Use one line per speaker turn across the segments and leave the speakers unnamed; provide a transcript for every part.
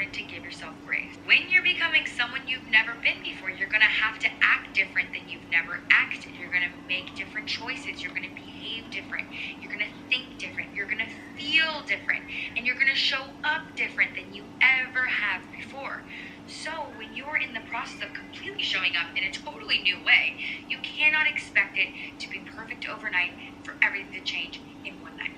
important to give yourself grace. When you're becoming someone you've never been before, you're gonna have to act different than you've never acted. You're gonna make different choices. You're gonna behave different. You're gonna think different. You're gonna feel different. And you're gonna show up different than you ever have before. So when you're in the process of completely showing up in a totally new way, you cannot expect it to be perfect overnight, for everything to change in one night.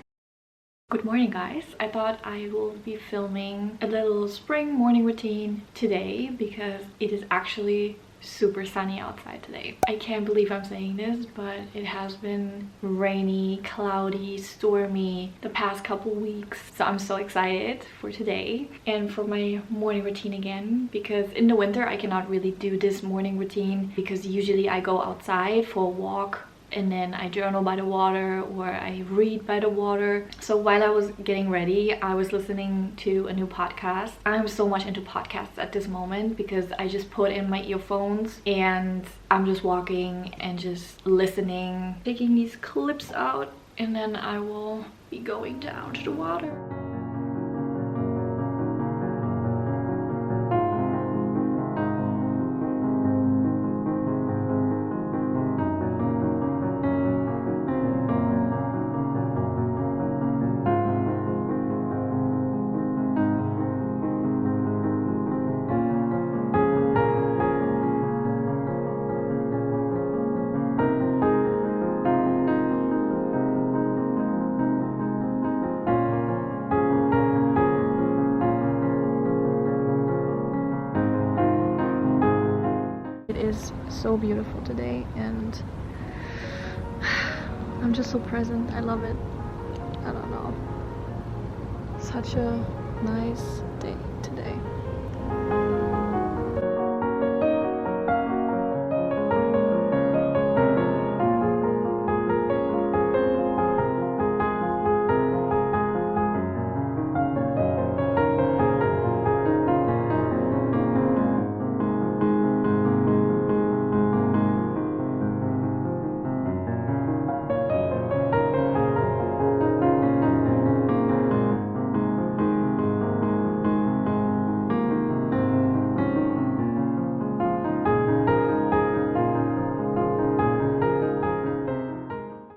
Good morning, guys. I thought I will be filming a little spring morning routine today because it is actually super sunny outside today. I can't believe I'm saying this, but it has been rainy, cloudy, stormy the past couple weeks. So I'm so excited for today and for my morning routine again, because in the winter I cannot really do this morning routine because usually I go outside for a walk and then I journal by the water or I read by the water. So while I was getting ready, I was listening to a new podcast. I'm so much into podcasts at this moment because I just put in my earphones and I'm just walking and just listening, taking these clips out, and then I will be going down to the water. It is so beautiful today and I'm just so present. I love it. I don't know. Such a nice day today.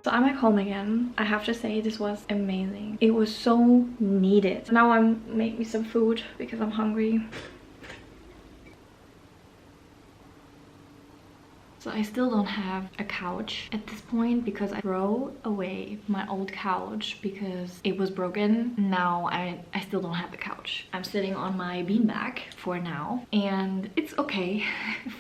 So I'm at home again. I have to say this was amazing. It was so needed. Now I'm making some food because I'm hungry. So I still don't have a couch at this point because I threw away my old couch because it was broken. Now I still don't have the couch. I'm sitting on my beanbag for now and it's okay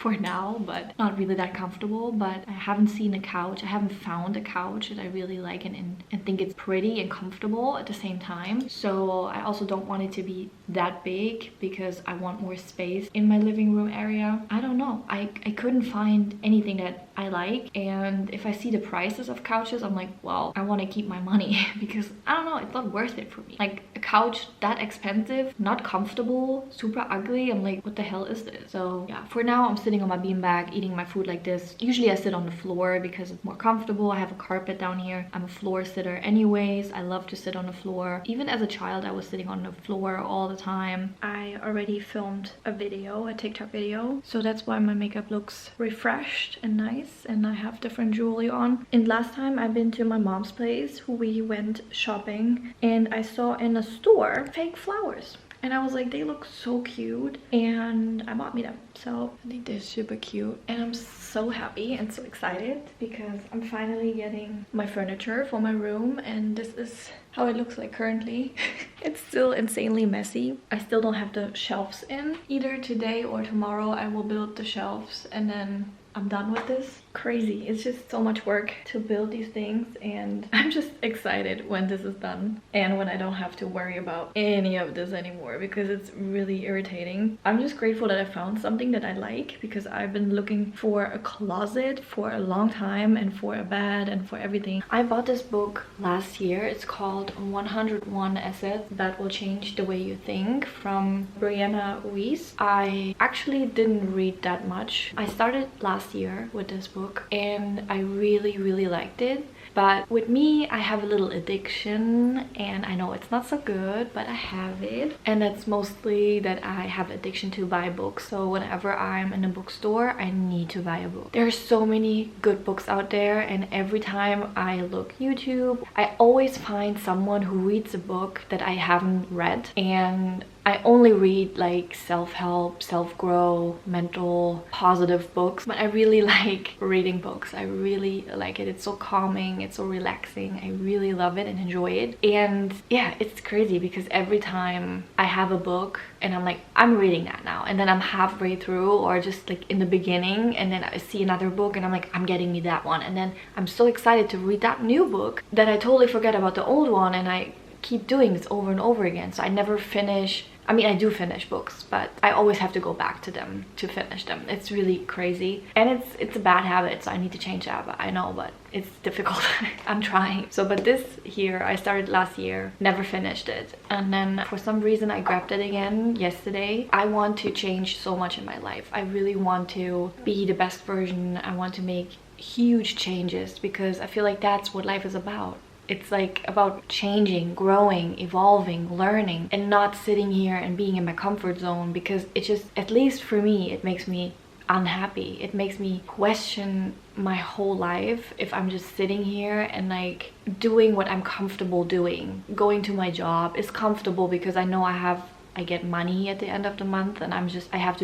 for now, but not really that comfortable. But I haven't seen a couch. I haven't found a couch that I really like and think it's pretty and comfortable at the same time. So I also don't want it to be that big because I want more space in my living room area. I don't know. I couldn't find anything that I like, and if I see the prices of couches, I'm like, well, I want to keep my money because I don't know, it's not worth it for me. Like a couch that expensive, not comfortable, super ugly, I'm like, what the hell is this? So yeah, for now I'm sitting on my beanbag eating my food like this. Usually I sit on the floor because it's more comfortable. I have a carpet down here. I'm a floor sitter anyways. I love to sit on the floor. Even as a child I was sitting on the floor all the time. I already filmed a TikTok video, so that's why my makeup looks refreshed and nice, and I have different jewelry on. And last time I've been to my mom's place, we went shopping and I saw in a store fake flowers and I was like, they look so cute, and I bought me them. So I think they're super cute and I'm so happy and so excited because I'm finally getting my furniture for my room, and this is how it looks like currently. It's still insanely messy. I still don't have the shelves in. Either today or tomorrow I will build the shelves and then I'm done with this. Crazy. It's just so much work to build these things, and I'm just excited when this is done and when I don't have to worry about any of this anymore because it's really irritating. I'm just grateful that I found something that I like because I've been looking for a closet for a long time and for a bed and for everything. I bought this book last year. It's called 101 Assets That Will Change the Way You Think from Brianna Wiest. I actually didn't read that much. I started last year with this book and I really liked it. But with me, I have a little addiction, and I know it's not so good, but I have it. And that's mostly that I have addiction to buy books. So whenever I'm in a bookstore, I need to buy a book. There are so many good books out there, and every time I look YouTube, I always find someone who reads a book that I haven't read. And I only read like self-help, self-grow, mental, positive books, but I really like reading books. I really like it. It's so calming, it's so relaxing. I really love it and enjoy it. And yeah, it's crazy because every time I have a book and I'm like, I'm reading that now, and then I'm halfway through or just like in the beginning, and then I see another book and I'm like, I'm getting me that one, and then I'm so excited to read that new book that I totally forget about the old one, and I keep doing this over and over again. So I never finish. I mean, I do finish books, but I always have to go back to them to finish them. It's really crazy, and it's a bad habit, so I need to change that. But I know, but it's difficult. I'm trying. So but this here, I started last year, never finished it, and then for some reason I grabbed it again yesterday. I want to change so much in my life. I really want to be the best version. I want to make huge changes because I feel like that's what life is about. It's like about changing, growing, evolving, learning, and not sitting here and being in my comfort zone, because it just, at least for me, it makes me unhappy. It makes me question my whole life if I'm just sitting here and like doing what I'm comfortable doing. Going to my job is comfortable because I know I get money at the end of the month, and I just have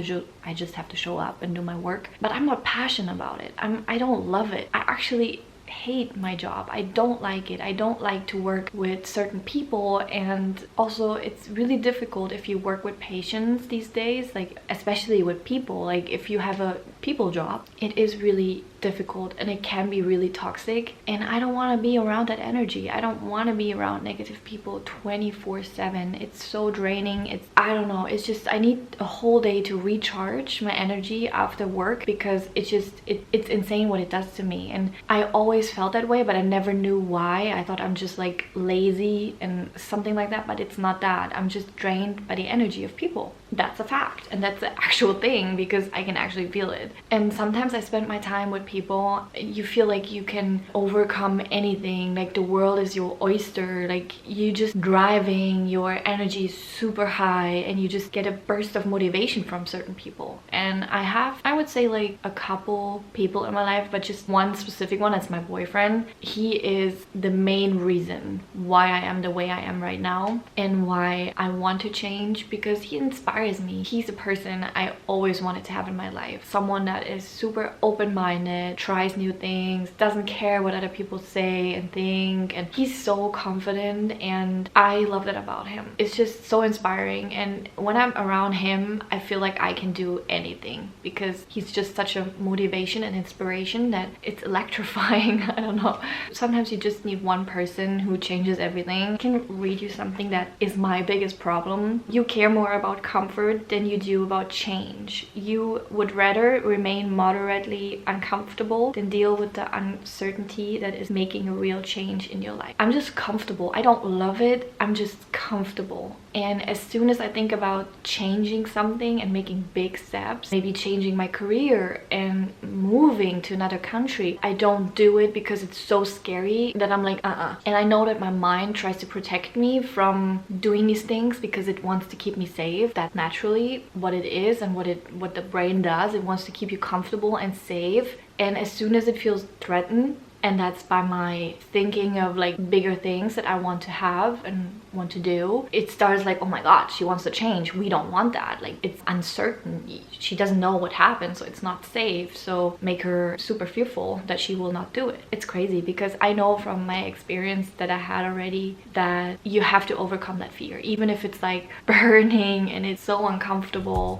to show up and do my work. But I'm not passionate about it. I don't love it. I actually hate my job. I don't like it. I don't like to work with certain people, and also it's really difficult if you work with patients these days, like especially with people. Like if you have a people job, it is really difficult and it can be really toxic, and I don't want to be around that energy. I don't want to be around negative people 24/7. It's so draining. I don't know, it's just I need a whole day to recharge my energy after work, because it's insane what it does to me. And I always felt that way, but I never knew why. I thought I'm just like lazy and something like that, but it's not that. I'm just drained by the energy of people. That's a fact, and that's an actual thing because I can actually feel it. And sometimes I spend my time with people, you feel like you can overcome anything, like the world is your oyster, like you just driving, your energy is super high, and you just get a burst of motivation from certain people. And I would say like a couple people in my life, but just one specific one, that's my boyfriend. He is the main reason why I am the way I am right now and why I want to change, because he inspires me. He's a person I always wanted to have in my life. Someone that is super open-minded, tries new things, doesn't care what other people say and think, and he's so confident, and I love that about him. It's just so inspiring, and when I'm around him, I feel like I can do anything because he's just such a motivation and inspiration that it's electrifying. I don't know. Sometimes you just need one person who changes everything. I can read you something that is my biggest problem. You care more about comfort than you do about change. You would rather remain moderately uncomfortable than deal with the uncertainty that is making a real change in your life. I'm just comfortable. I don't love it. I'm just comfortable. And as soon as I think about changing something and making big steps, maybe changing my career and moving to another country, I don't do it because it's so scary that I'm like, And I know that my mind tries to protect me from doing these things because it wants to keep me safe. That's naturally what it is, and what the brain does. It wants to keep you comfortable and safe. And as soon as it feels threatened, and that's by my thinking of like bigger things that I want to have and want to do, it starts like, oh my god, she wants to change. We don't want that. Like, it's uncertain. She doesn't know what happened, so it's not safe. So make her super fearful that she will not do it. It's crazy because I know from my experience that I had already that you have to overcome that fear, even if it's like burning and it's so uncomfortable.